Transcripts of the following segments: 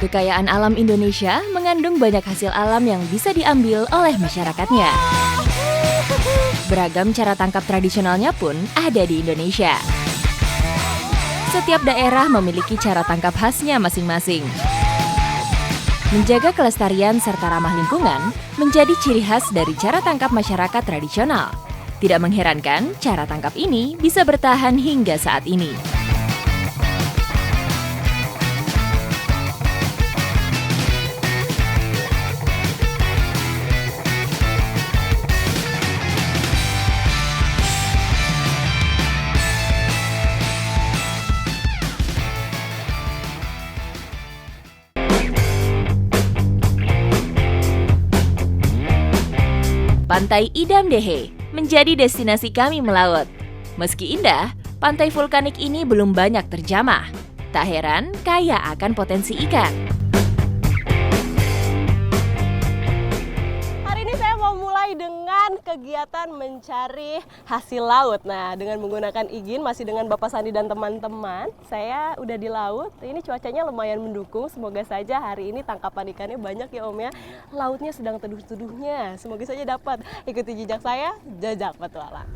Kekayaan alam Indonesia mengandung banyak hasil alam yang bisa diambil oleh masyarakatnya. Beragam cara tangkap tradisionalnya pun ada di Indonesia. Setiap daerah memiliki cara tangkap khasnya masing-masing. Menjaga kelestarian serta ramah lingkungan menjadi ciri khas dari cara tangkap masyarakat tradisional. Tidak mengherankan, cara tangkap ini bisa bertahan hingga saat ini. Pantai Idam Dehe menjadi destinasi kami melaut. Meski indah, pantai vulkanik ini belum banyak terjamah. Tak heran, kaya akan potensi ikan. Hari ini saya mau mulai dengan kegiatan mencari hasil laut. Nah, dengan menggunakan igin, masih dengan Bapak Sandi dan teman-teman, saya udah di laut. Ini cuacanya lumayan mendukung. Semoga saja hari ini tangkapan ikannya banyak ya Om ya. Lautnya sedang teduh-teduhnya. Semoga saja dapat. Ikuti jejak saya, jajak petualang.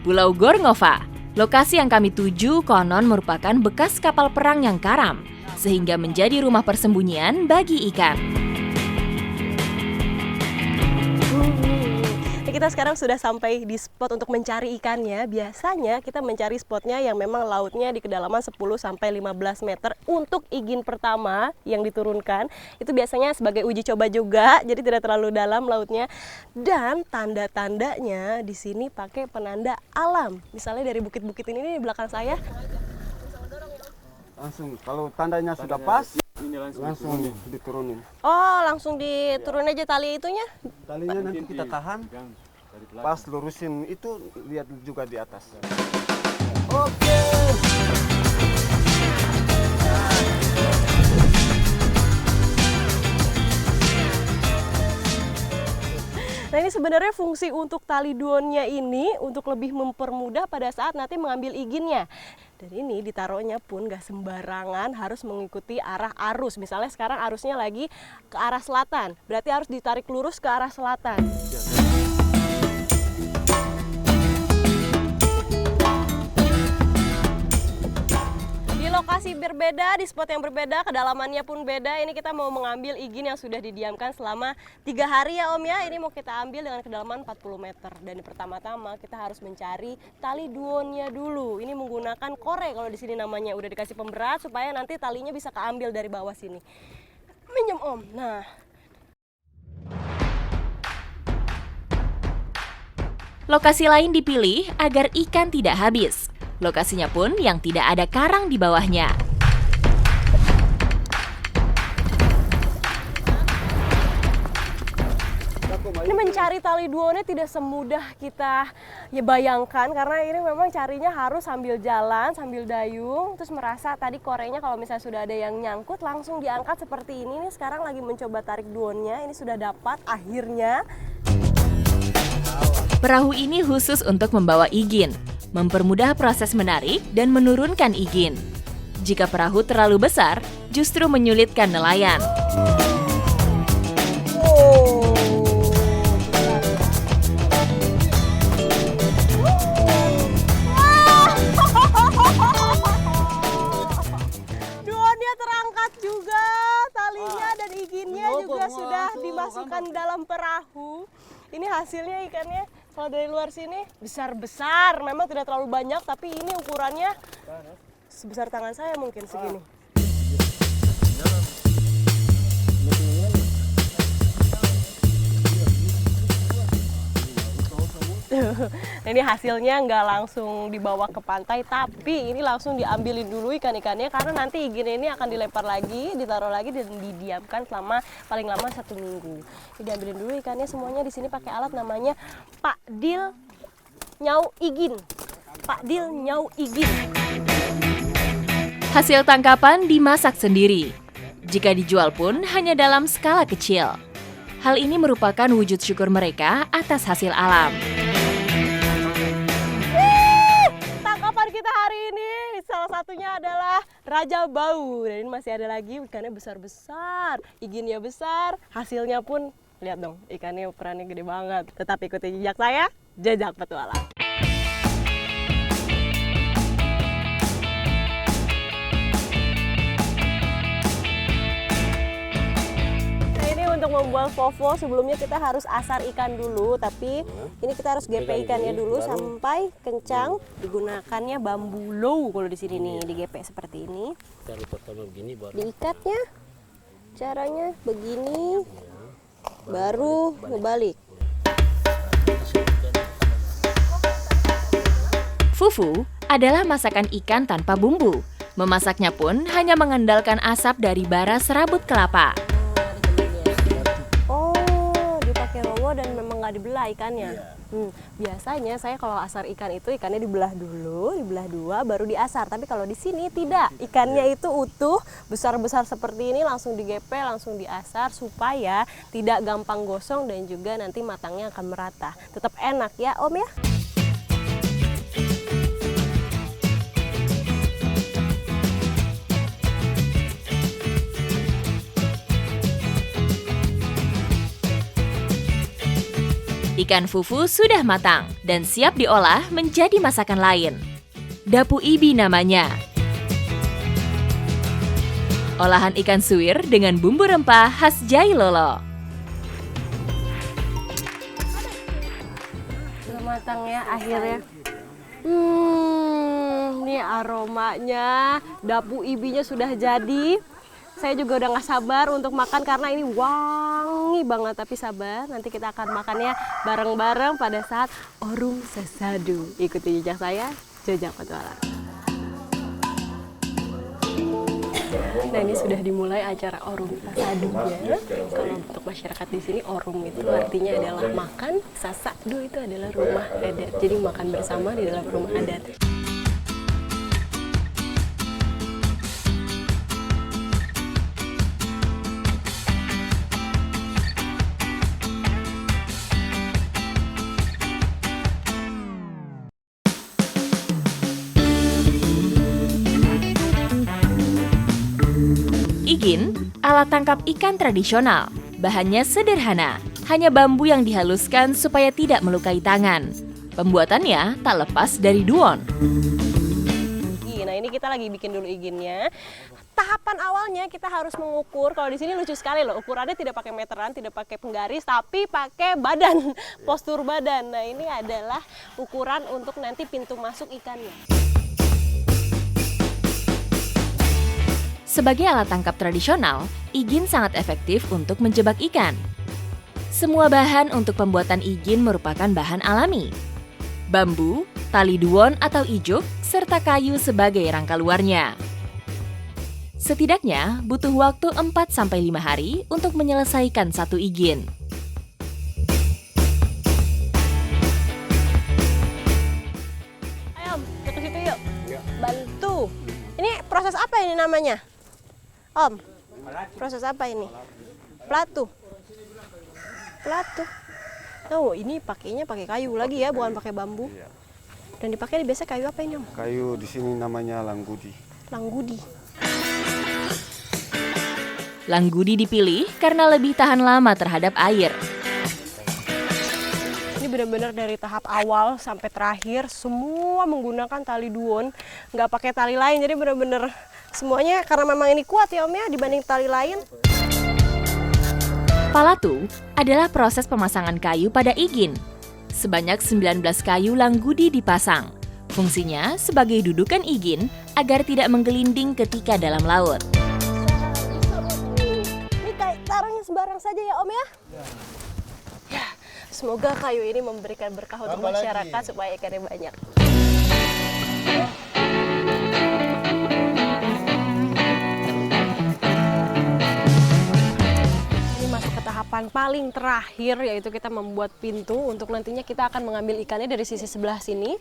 Pulau Gorngova, lokasi yang kami tuju konon merupakan bekas kapal perang yang karam, sehingga menjadi rumah persembunyian bagi ikan. Kita sekarang sudah sampai di spot untuk mencari ikannya. Biasanya kita mencari spotnya yang memang lautnya di kedalaman 10-15 meter. Untuk igin pertama yang diturunkan, itu biasanya sebagai uji coba juga, jadi tidak terlalu dalam lautnya. Dan tanda-tandanya di sini pakai penanda alam. Misalnya dari bukit-bukit ini di belakang saya. Langsung, kalau tandanya sudah pas, langsung diturunin. Oh, langsung diturunin aja tali itunya? Talinya nanti kita tahan, pas lurusin itu lihat juga di atas. Oke. Nah, ini sebenarnya fungsi untuk tali duonnya ini untuk lebih mempermudah pada saat nanti mengambil iginnya. Dan ini ditaruhnya pun gak sembarangan, harus mengikuti arah arus. Misalnya sekarang arusnya lagi ke arah selatan, berarti harus ditarik lurus ke arah selatan. Lokasi berbeda, di spot yang berbeda, kedalamannya pun beda. Ini kita mau mengambil igin yang sudah didiamkan selama 3 hari ya Om ya. Ini mau kita ambil dengan kedalaman 40 meter. Dan pertama-tama kita harus mencari tali duonnya dulu. Ini menggunakan kore kalau di sini namanya. Udah dikasih pemberat supaya nanti talinya bisa keambil dari bawah sini. Minjem Om. Nah. Lokasi lain dipilih agar ikan tidak habis. Lokasinya pun yang tidak ada karang di bawahnya. Ini mencari tali duonnya tidak semudah kita bayangkan, karena ini memang carinya harus sambil jalan, sambil dayung, terus merasa tadi korenya kalau misalnya sudah ada yang nyangkut langsung diangkat seperti ini. Ini sekarang lagi mencoba tarik duonnya, ini sudah dapat akhirnya. Perahu ini khusus untuk membawa igin, mempermudah proses menarik dan menurunkan igin. Jika perahu terlalu besar, justru menyulitkan nelayan. Duonnya terangkat juga, talinya dan iginnya juga sudah dimasukkan dalam perahu. Ini hasilnya ikannya. Kalau dari luar sini besar-besar, memang tidak terlalu banyak, tapi ini ukurannya sebesar tangan saya mungkin segini. Nah, ini hasilnya nggak langsung dibawa ke pantai, tapi ini langsung diambilin dulu ikan-ikannya, karena nanti igin ini akan dilempar lagi, ditaruh lagi dan didiamkan selama paling lama 1 minggu. Ini diambilin dulu ikannya semuanya. Di sini pakai alat namanya Pak Dil Nyau Igin. Pak Dil Nyau Igin. Hasil tangkapan dimasak sendiri. Jika dijual pun hanya dalam skala kecil. Hal ini merupakan wujud syukur mereka atas hasil alam. Tangkapan kita hari ini salah satunya adalah raja bau. Dan ini masih ada lagi ikannya besar-besar, iginnya besar, hasilnya pun lihat dong, ikannya ukurannya gede banget. Tetap ikuti jejak saya, Jejak Petualang. Untuk membuat vovo sebelumnya kita harus asar ikan dulu, tapi ini kita harus gepe ikannya dulu sampai kencang. Digunakannya bambu low kalau di sini nih, digepe seperti ini. Diikatnya caranya begini, baru ngebalik. Fufu adalah masakan ikan tanpa bumbu. Memasaknya pun hanya mengandalkan asap dari bara serabut kelapa. Dan memang nggak dibelah ikannya. Biasanya saya kalau asar ikan itu ikannya dibelah dulu, dibelah dua, baru diasar. Tapi kalau di sini tidak, ikannya itu utuh, besar-besar seperti ini langsung digepe, langsung diasar supaya tidak gampang gosong dan juga nanti matangnya akan merata. Tetap enak ya Om ya. Ikan fufu sudah matang dan siap diolah menjadi masakan lain. Dapu ibi namanya. Olahan ikan suwir dengan bumbu rempah khas Jailolo. Sudah matang ya akhirnya. Ini aromanya, dapu ibinya sudah jadi. Saya juga udah gak sabar untuk makan karena ini wangi banget. Tapi sabar, nanti kita akan makannya bareng-bareng pada saat Orung Sesadu. Ikuti jejak saya, Jejak Petualang. Nah ini sudah dimulai acara Orung Sasadunya. Kalau untuk masyarakat di sini Orung itu artinya adalah makan, Sasadu itu adalah rumah adat. Jadi makan bersama di dalam rumah adat. Igin, alat tangkap ikan tradisional. Bahannya sederhana, hanya bambu yang dihaluskan supaya tidak melukai tangan. Pembuatannya tak lepas dari duon. Nah ini kita lagi bikin dulu iginnya. Tahapan awalnya kita harus mengukur. Kalau di sini lucu sekali loh, ukurannya tidak pakai meteran, tidak pakai penggaris, tapi pakai badan, postur badan. Nah ini adalah ukuran untuk nanti pintu masuk ikannya. Sebagai alat tangkap tradisional, igin sangat efektif untuk menjebak ikan. Semua bahan untuk pembuatan igin merupakan bahan alami. Bambu, tali duon atau ijuk, serta kayu sebagai rangka luarnya. Setidaknya butuh waktu 4-5 hari untuk menyelesaikan satu igin. Ayo, ke situ yuk. Bantu. Ini proses apa ini namanya? Om, proses apa ini? Pelatu. Pelatu. Oh, ini pakainya pakai kayu lagi ya, bukan pakai bambu. Dan dipakai biasa kayu apa ini, Om? Kayu di sini namanya langgudi. Langgudi. Langgudi dipilih karena lebih tahan lama terhadap air. Ini benar-benar dari tahap awal sampai terakhir semua menggunakan tali duon, nggak pakai tali lain. Jadi benar-benar semuanya karena memang ini kuat ya Om ya dibanding tali lain. Palatu adalah proses pemasangan kayu pada igin. Sebanyak 19 kayu langgudi dipasang. Fungsinya sebagai dudukan igin agar tidak menggelinding ketika dalam laut. Ini kayak taruhnya sembarang saja ya Om ya? Ya, semoga kayu ini memberikan berkah untuk masyarakat supaya ikannya banyak. Tahapan paling terakhir yaitu kita membuat pintu untuk nantinya kita akan mengambil ikannya dari sisi sebelah sini.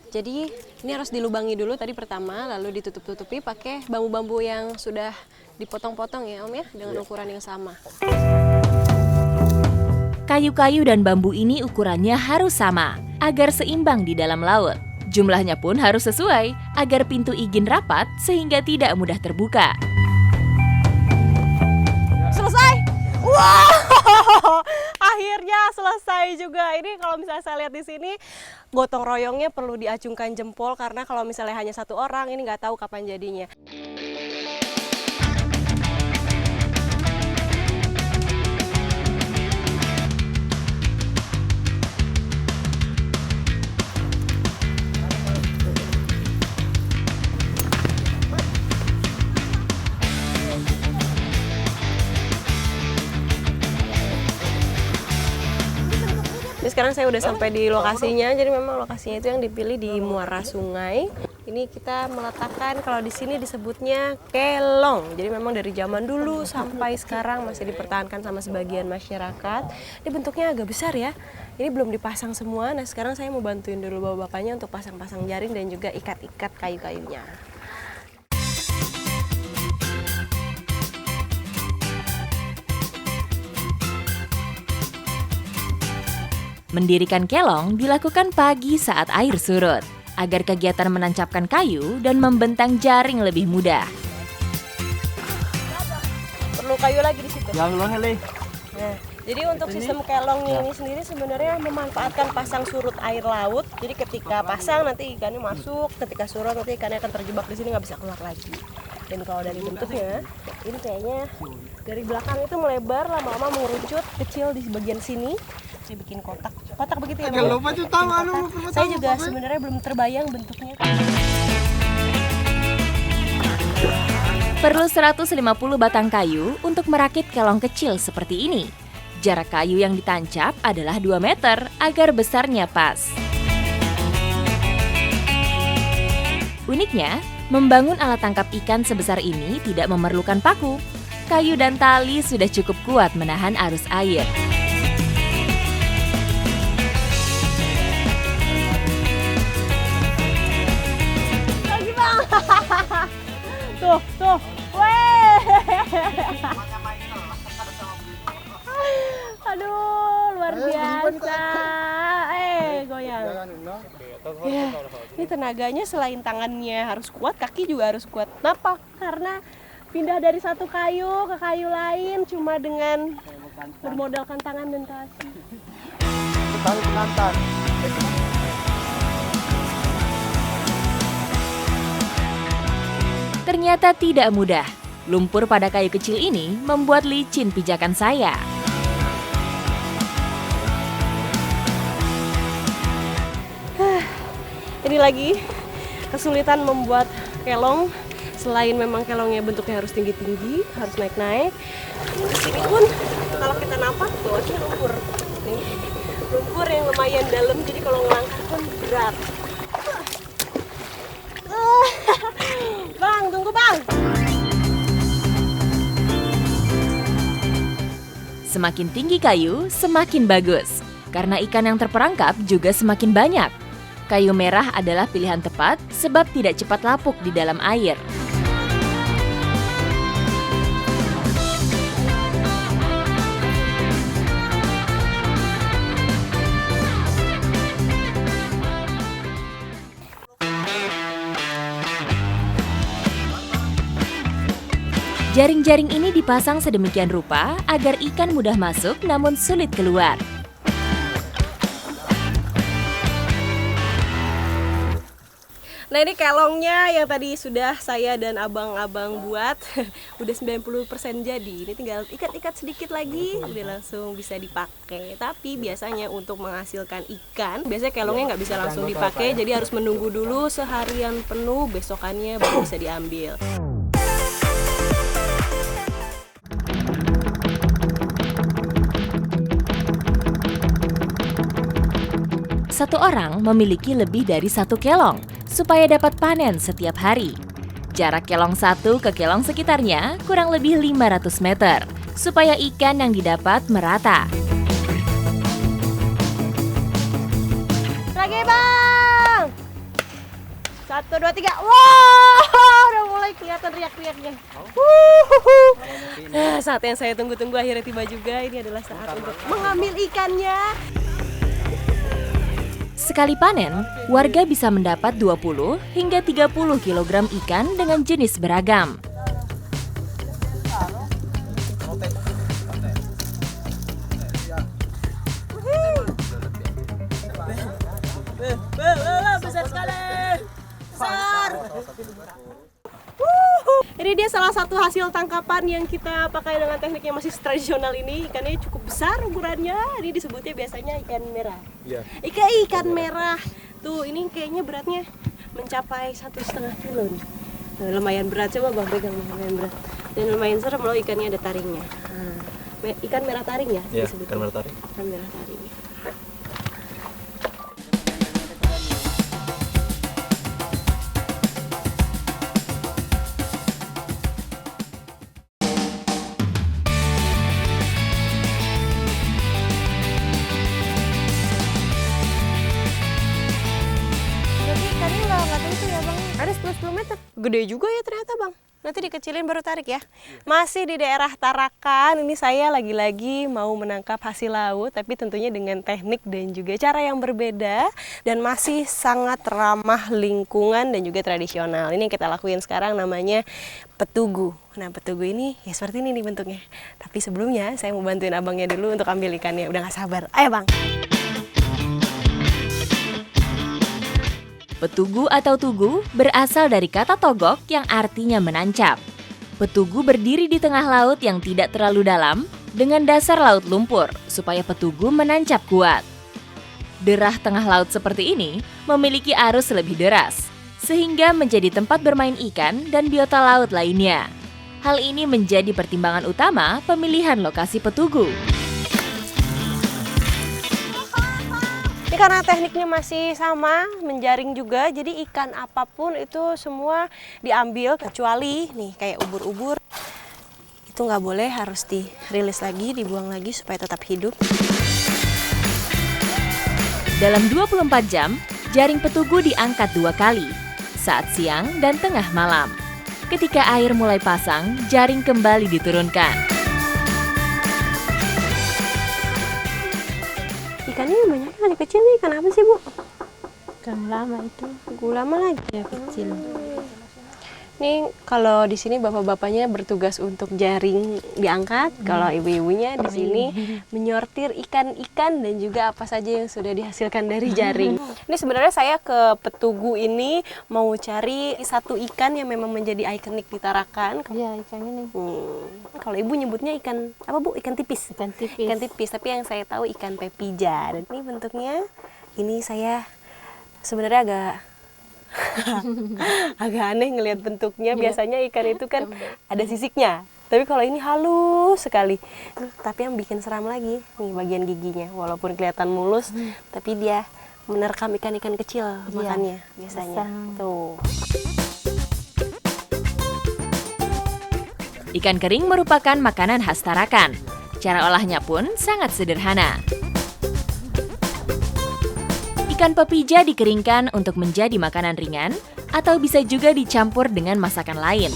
Jadi ini harus dilubangi dulu tadi pertama, lalu ditutup-tutupi pakai bambu-bambu yang sudah dipotong-potong ya Om ya dengan ukuran yang sama. Kayu-kayu dan bambu ini ukurannya harus sama agar seimbang di dalam laut. Jumlahnya pun harus sesuai agar pintu igin rapat sehingga tidak mudah terbuka. Selesai. Wow, akhirnya selesai juga. Ini kalau misalnya saya lihat di sini, gotong royongnya perlu diacungkan jempol karena kalau misalnya hanya satu orang, ini nggak tahu kapan jadinya. Ini sekarang saya udah sampai di lokasinya, jadi memang lokasinya itu yang dipilih di muara sungai. Ini kita meletakkan, kalau di sini disebutnya kelong. Jadi memang dari zaman dulu sampai sekarang masih dipertahankan sama sebagian masyarakat. Ini bentuknya agak besar ya. Ini belum dipasang semua. Nah sekarang saya mau bantuin dulu bapak-bapaknya untuk pasang-pasang jaring dan juga ikat-ikat kayu-kayunya. Mendirikan kelong dilakukan pagi saat air surut, agar kegiatan menancapkan kayu dan membentang jaring lebih mudah. Perlu kayu lagi di situ. Yang lo nih. Nah, jadi untuk sistem kelongnya ini sendiri sebenarnya memanfaatkan pasang surut air laut. Jadi ketika pasang nanti ikannya masuk, ketika surut nanti ikannya akan terjebak di sini nggak bisa keluar lagi. Dan kalau dari bentuknya, ini kayaknya dari belakang itu melebar, lama-lama mengerucut, kecil di bagian sini. Saya bikin kotak begitu ya. Kalau lupa tuh tahu Saya juga sebenarnya belum terbayang bentuknya. Perlu 150 batang kayu untuk merakit kelong kecil seperti ini. Jarak kayu yang ditancap adalah 2 meter agar besarnya pas. Uniknya, membangun alat tangkap ikan sebesar ini tidak memerlukan paku. Kayu dan tali sudah cukup kuat menahan arus air. Tuh, weh. Aduh, luar biasa. Goyang. Ya, ini tenaganya selain tangannya harus kuat, kaki juga harus kuat. Kenapa? Karena pindah dari satu kayu ke kayu lain cuma dengan bermodalkan tangan dan kaki. Tali pengantar. Ternyata tidak mudah. Lumpur pada kayu kecil ini membuat licin pijakan saya. Ini lagi kesulitan membuat kelong. Selain memang kelongnya bentuknya harus tinggi-tinggi, harus naik-naik. Di sini pun kalau kita napak bawahnya lumpur. Nih, lumpur yang lumayan dalam, jadi kalau ngelangkah pun berat. Bang, tunggu bang. Semakin tinggi kayu, semakin bagus. Karena ikan yang terperangkap juga semakin banyak. Kayu merah adalah pilihan tepat sebab tidak cepat lapuk di dalam air. Jaring-jaring ini dipasang sedemikian rupa agar ikan mudah masuk namun sulit keluar. Nah ini kelongnya yang tadi sudah saya dan abang-abang buat udah 90% jadi. Ini tinggal ikat-ikat sedikit lagi udah langsung bisa dipakai. Tapi biasanya untuk menghasilkan ikan biasanya kelongnya nggak bisa langsung dipakai, jadi harus menunggu dulu seharian penuh, besokannya baru bisa diambil. Satu orang memiliki lebih dari 1 kelong supaya dapat panen setiap hari. Jarak kelong satu ke kelong sekitarnya kurang lebih 500 meter supaya ikan yang didapat merata. Lagi bang! 1, 2, 3. Wow, udah mulai kelihatan riak-riaknya. Nah, saat yang saya tunggu-tunggu akhirnya tiba juga. Ini adalah saat untuk mengambil ikannya. Sekali panen, warga bisa mendapat 20 hingga 30 kg ikan dengan jenis beragam. Besar sekali. Besar. Ini dia salah satu hasil tangkapan yang kita pakai dengan teknik yang masih tradisional ini. Ikannya cukup besar ukurannya. Ini disebutnya biasanya ikan merah. Iya. Ikan merah. Tuh, ini kayaknya beratnya mencapai 1,5 kilo nih. Nah, lumayan berat, coba Bang pegang, lumayan berat. Dan lumayan serem loh, ikannya ada taringnya. Ikan merah taring ya? Iya, disebutnya? ikan merah taring. Ikan merah taring. Jadi ikannya nggak tentu ya Bang? Ada 10 meter. Gede juga ya ternyata Bang. Nanti dikecilin baru tarik ya. Masih di daerah Tarakan, ini saya lagi-lagi mau menangkap hasil laut, tapi tentunya dengan teknik dan juga cara yang berbeda dan masih sangat ramah lingkungan dan juga tradisional. Ini yang kita lakuin sekarang namanya petugu. Nah, petugu ini ya seperti ini nih bentuknya. Tapi sebelumnya saya mau bantuin abangnya dulu untuk ambil ikannya. Udah gak sabar. Ayo Bang. Petugu atau tugu berasal dari kata togok yang artinya menancap. Petugu berdiri di tengah laut yang tidak terlalu dalam dengan dasar laut lumpur supaya petugu menancap kuat. Derah tengah laut seperti ini memiliki arus lebih deras, sehingga menjadi tempat bermain ikan dan biota laut lainnya. Hal ini menjadi pertimbangan utama pemilihan lokasi petugu. Ini karena tekniknya masih sama, menjaring juga, jadi ikan apapun itu semua diambil kecuali nih kayak ubur-ubur. Itu nggak boleh, harus dirilis lagi, dibuang lagi supaya tetap hidup. Dalam 24 jam, jaring petugu diangkat 2 kali, saat siang dan tengah malam. Ketika air mulai pasang, jaring kembali diturunkan. Ikannya banyak kali kecil nih, ikan apa sih Bu? Ikan lama itu Gulama lagi. ya kecil. Nih kalau di sini bapak-bapaknya bertugas untuk jaring diangkat, kalau ibu-ibunya di sini menyortir ikan-ikan dan juga apa saja yang sudah dihasilkan dari jaring. Ini sebenarnya saya ke petugu ini mau cari satu ikan yang memang menjadi ikonik di Tarakan. Ya ikan ini. Kalau ibu nyebutnya ikan apa Bu? Ikan tipis. Ikan tipis. Ikan tipis, tapi yang saya tahu ikan pepija. Dan ini bentuknya, ini saya sebenarnya agak aneh ngelihat bentuknya. Biasanya ikan itu kan ada sisiknya, tapi kalau ini halus sekali. Tapi yang bikin seram lagi nih bagian giginya, walaupun kelihatan mulus tapi dia menerkam ikan-ikan kecil makannya biasanya. Tuh. Ikan kering merupakan makanan khas Tarakan. Cara olahnya pun sangat sederhana. Ikan pepija dikeringkan untuk menjadi makanan ringan atau bisa juga dicampur dengan masakan lain.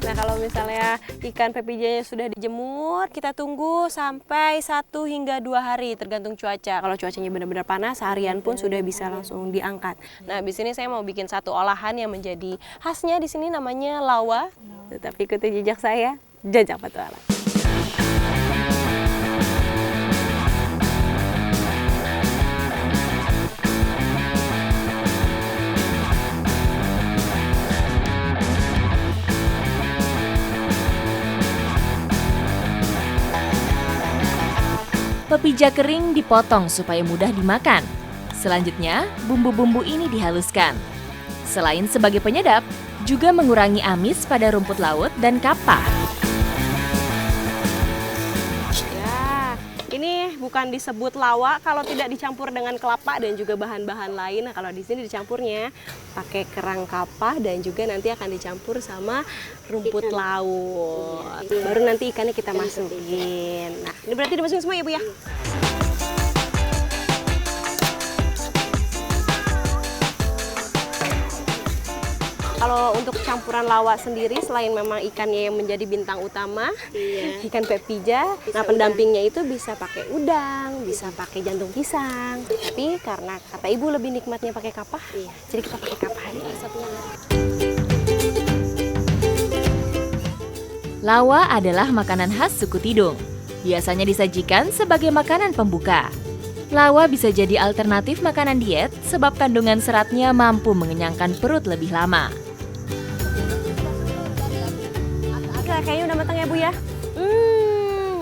Nah kalau misalnya ikan pepijanya sudah dijemur, kita tunggu sampai 1 hingga 2 hari tergantung cuaca. Kalau cuacanya benar-benar panas, seharian pun sudah bisa langsung diangkat. Nah di sini saya mau bikin satu olahan yang menjadi khasnya di sini namanya lawa. Tetapi ikuti jejak saya, Jajak Petualang. Pepija kering dipotong supaya mudah dimakan. Selanjutnya, bumbu-bumbu ini dihaluskan. Selain sebagai penyedap, juga mengurangi amis pada rumput laut dan kapah. Ya, ini bukan disebut lawa kalau tidak dicampur dengan kelapa dan juga bahan-bahan lain. Nah, kalau di sini dicampurnya pakai kerang kapah dan juga nanti akan dicampur sama rumput laut. Baru nanti ikannya kita masukin. Nah, ini berarti dimasukin semua ya Bu ya? Kalau untuk campuran lawa sendiri selain memang ikannya yang menjadi bintang utama, ikan pepija. Nah, pendampingnya itu bisa pakai udang, bisa pakai jantung pisang. Tapi karena kata ibu lebih nikmatnya pakai kapah, jadi kita pakai kapah hari ini. Lawa adalah makanan khas suku Tidung. Biasanya disajikan sebagai makanan pembuka. Lawa bisa jadi alternatif makanan diet sebab kandungan seratnya mampu mengenyangkan perut lebih lama. Oke, kayaknya udah matang ya Bu ya.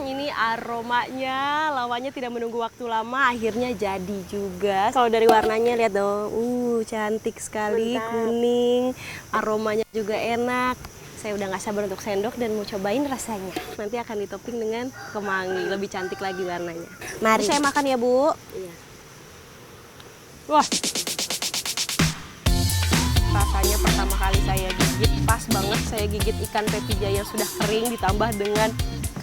Ini aromanya, lawanya tidak menunggu waktu lama, akhirnya jadi juga. Kalau dari warnanya lihat dong, cantik sekali, kuning, aromanya juga enak. Saya udah nggak sabar untuk sendok dan mau cobain rasanya. Nanti akan ditoping dengan kemangi, lebih cantik lagi warnanya. Mari saya makan ya Bu. Iya. Wah, rasanya pertama kali saya gigit pas banget. Saya gigit ikan pepija yang sudah kering ditambah dengan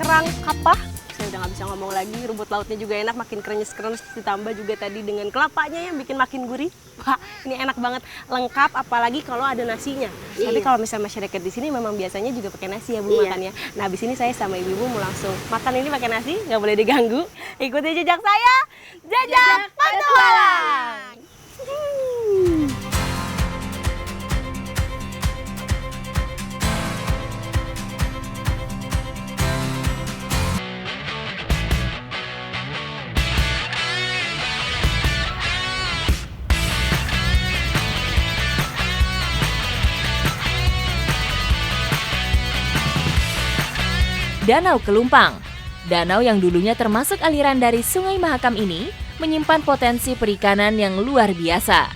kerang kapah. Saya udah nggak bisa ngomong lagi. Rumput lautnya juga enak, makin krenyes-krenyes, ditambah juga tadi dengan kelapanya yang bikin makin gurih. Wah, ini enak banget, lengkap apalagi kalau ada nasinya. Tapi kalau misalnya masyarakat di sini memang biasanya juga pakai nasi ya Bu makannya. Nah, habis ini saya sama ibu-ibu mau langsung makan ini pakai nasi, nggak boleh diganggu. Ikuti jejak saya, jejak petualang. Danau Kelumpang. Danau yang dulunya termasuk aliran dari Sungai Mahakam ini menyimpan potensi perikanan yang luar biasa.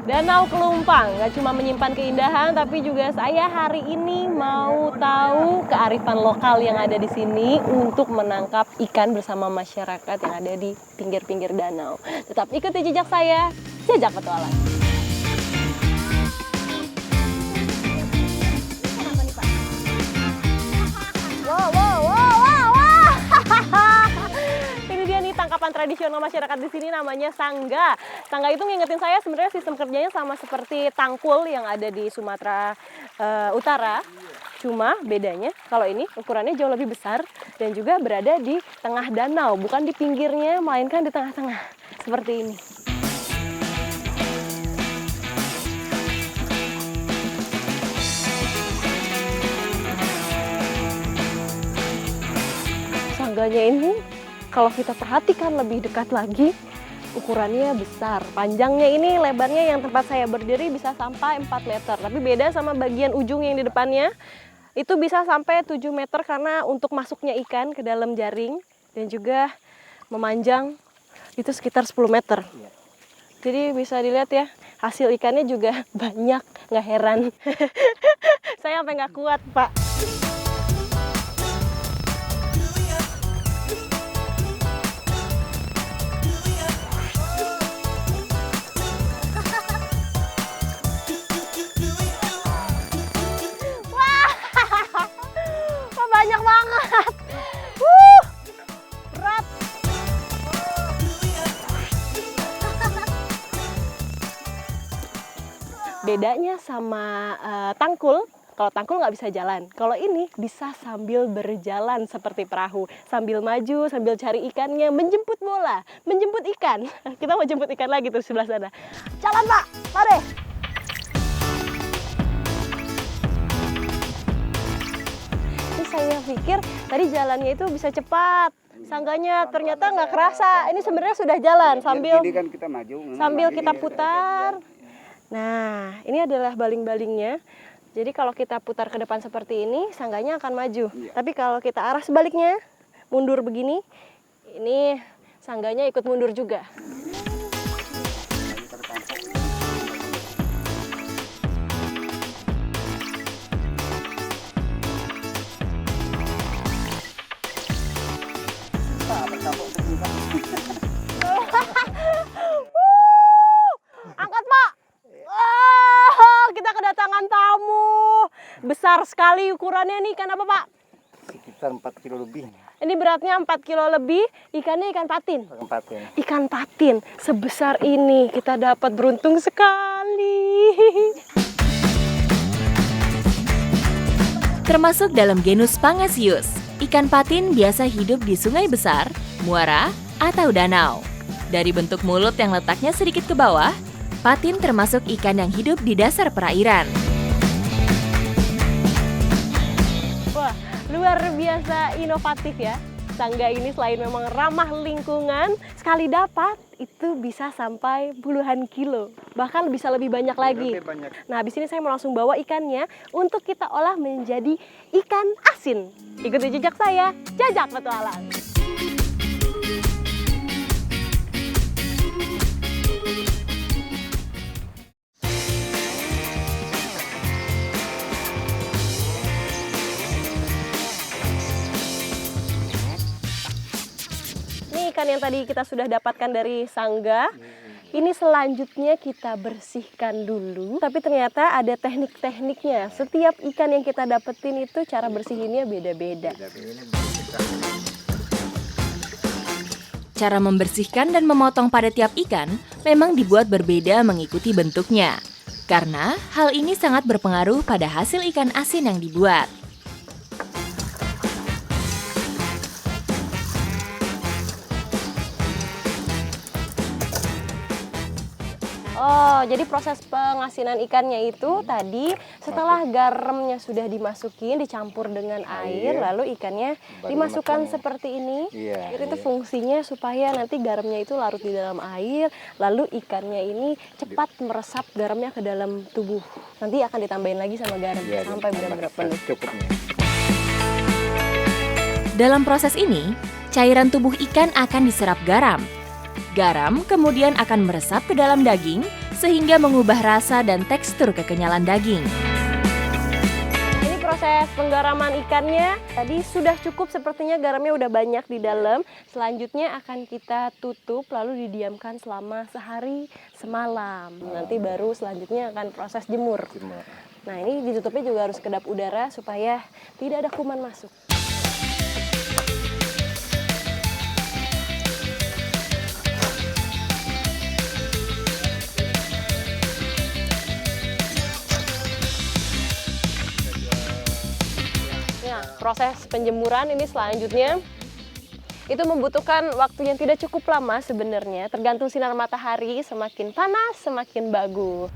Danau Kelumpang nggak cuma menyimpan keindahan, tapi juga saya hari ini mau tahu kearifan lokal yang ada di sini untuk menangkap ikan bersama masyarakat yang ada di pinggir-pinggir danau. Tetap ikuti jejak saya, jejak petualang. Ini dia nih tangkapan tradisional masyarakat di sini, namanya sangga. Sangga itu ngingetin saya sebenarnya sistem kerjanya sama seperti tangkul yang ada di Sumatera Utara. Cuma bedanya kalau ini ukurannya jauh lebih besar dan juga berada di tengah danau, bukan di pinggirnya, melainkan di tengah-tengah seperti ini. Sangganya ini kalau kita perhatikan lebih dekat lagi, ukurannya besar. Panjangnya ini, lebarnya yang tempat saya berdiri bisa sampai 4 meter. Tapi beda sama bagian ujung yang di depannya, itu bisa sampai 7 meter karena untuk masuknya ikan ke dalam jaring dan juga memanjang itu sekitar 10 meter. Jadi bisa dilihat ya, hasil ikannya juga banyak, nggak heran. Saya sampai nggak kuat, Pak. Banyak banget. Berat. Bedanya sama tangkul, kalau tangkul nggak bisa jalan. Kalau ini bisa sambil berjalan seperti perahu, sambil maju, sambil cari ikannya, menjemput bola, menjemput ikan. Kita mau jemput ikan lagi tuh sebelah sana. Jalan Pak, mari. Saya pikir tadi jalannya itu bisa cepat, sangganya ternyata nggak kerasa. Ini sebenarnya sudah jalan sambil kan kita maju, sambil kita putar. Nah, ini adalah baling-balingnya. Jadi kalau kita putar ke depan seperti ini, sangganya akan maju. Tapi kalau kita arah sebaliknya, mundur begini, ini sangganya ikut mundur juga. Angkat Pak. Kita kedatangan tamu besar sekali ukurannya nih, ikan apa Pak? besar 4 kilo lebih. Ini beratnya 4 kilo lebih, ikannya ikan patin. Keempatnya. Ikan patin sebesar ini kita dapat, beruntung sekali. Termasuk dalam genus Pangasius, ikan patin biasa hidup di sungai besar, muara, atau danau. Dari bentuk mulut yang letaknya sedikit ke bawah, patin termasuk ikan yang hidup di dasar perairan. Wah, luar biasa inovatif ya. Tangga ini selain memang ramah lingkungan, sekali dapat itu bisa sampai puluhan kilo. Bahkan bisa lebih banyak lagi. Lebih banyak. Nah, habis ini saya mau langsung bawa ikannya untuk kita olah menjadi ikan asin. Ikuti jejak saya, Jajak Petualang. Ini ikan yang tadi kita sudah dapatkan dari Sangga. Ini selanjutnya kita bersihkan dulu. Tapi ternyata ada teknik-tekniknya. Setiap ikan yang kita dapetin itu cara bersihinnya beda-beda. Cara membersihkan dan memotong pada tiap ikan memang dibuat berbeda mengikuti bentuknya. Karena hal ini sangat berpengaruh pada hasil ikan asin yang dibuat. Oh, jadi proses pengasinan ikannya itu tadi setelah garamnya sudah dimasukin, dicampur dengan air, lalu ikannya Baru dimasukkan dimasukkan. seperti ini. Iya, Itu iya. fungsinya supaya nanti garamnya itu larut di dalam air, lalu ikannya ini cepat meresap garamnya ke dalam tubuh. Nanti akan ditambahin lagi sama garam Iya, sampai benar-benar penuh. Cukupnya. Dalam proses ini, cairan tubuh ikan akan diserap garam. Garam kemudian akan meresap ke dalam daging sehingga mengubah rasa dan tekstur kekenyalan daging. Ini proses penggaraman ikannya. Tadi sudah cukup, sepertinya garamnya udah banyak di dalam. Selanjutnya akan kita tutup lalu didiamkan selama sehari semalam. Nanti baru selanjutnya akan proses jemur. Nah, ini ditutupnya juga harus kedap udara supaya tidak ada kuman masuk. Nah, proses penjemuran ini selanjutnya itu membutuhkan waktu yang tidak cukup lama sebenarnya. Tergantung sinar matahari, semakin panas semakin bagus.